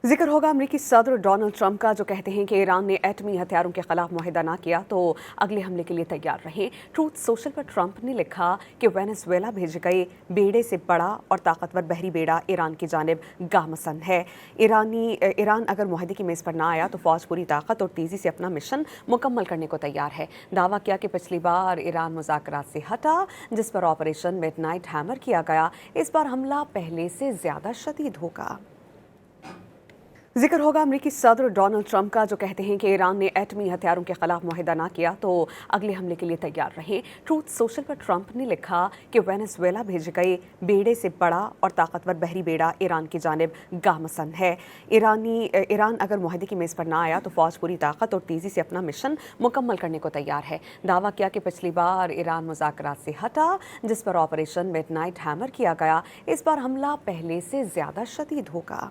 जिक्र होगा अमरीकी सदर डोनाल्ड ट्रंप का, जो कहते हैं कि ईरान ने एटमी हथियारों के खिलाफ मुआहदा ना किया तो अगले हमले के लिए तैयार रहें। ट्रूथ सोशल पर ट्रंप ने लिखा कि वेनेजुएला भेजे गए बेड़े से बड़ा और ताकतवर बहरी बेड़ा ईरान की जानिब गामसन है। ईरान अगर मुआहदे की मेज़ पर ना आया तो फौज पूरी ताकत और तेज़ी से अपना मिशन मुकम्मल करने को तैयार है। दावा किया कि पिछली बार ईरान मुज़ाकरात से हटा, जिस पर ऑपरेशन मिडनाइट हैमर किया गया। इस बार हमला पहले से ज़्यादा शदीद होगा। जिक्र होगा अमरीकी सदर डोनाल्ड ट्रंप का, जो कहते हैं कि ईरान ने एटमी हथियारों के खिलाफ मुआहदा ना किया तो अगले हमले के लिए तैयार रहें। ट्रूथ सोशल पर ट्रंप ने लिखा कि वेनेजुएला भेजे गए बेड़े से बड़ा और ताकतवर बहरी बेड़ा ईरान की जानिब गामसन है। ईरान अगर मुआहदे की मेज़ पर ना आया तो फौज पूरी ताकत और तेज़ी से अपना मिशन मुकम्मल करने को तैयार है। दावा किया कि पिछली बार ईरान मुज़ाकरात से हटा, जिस पर ऑपरेशन मिडनाइट हैमर किया गया। इस बार हमला पहले से ज़्यादा शदीद होगा।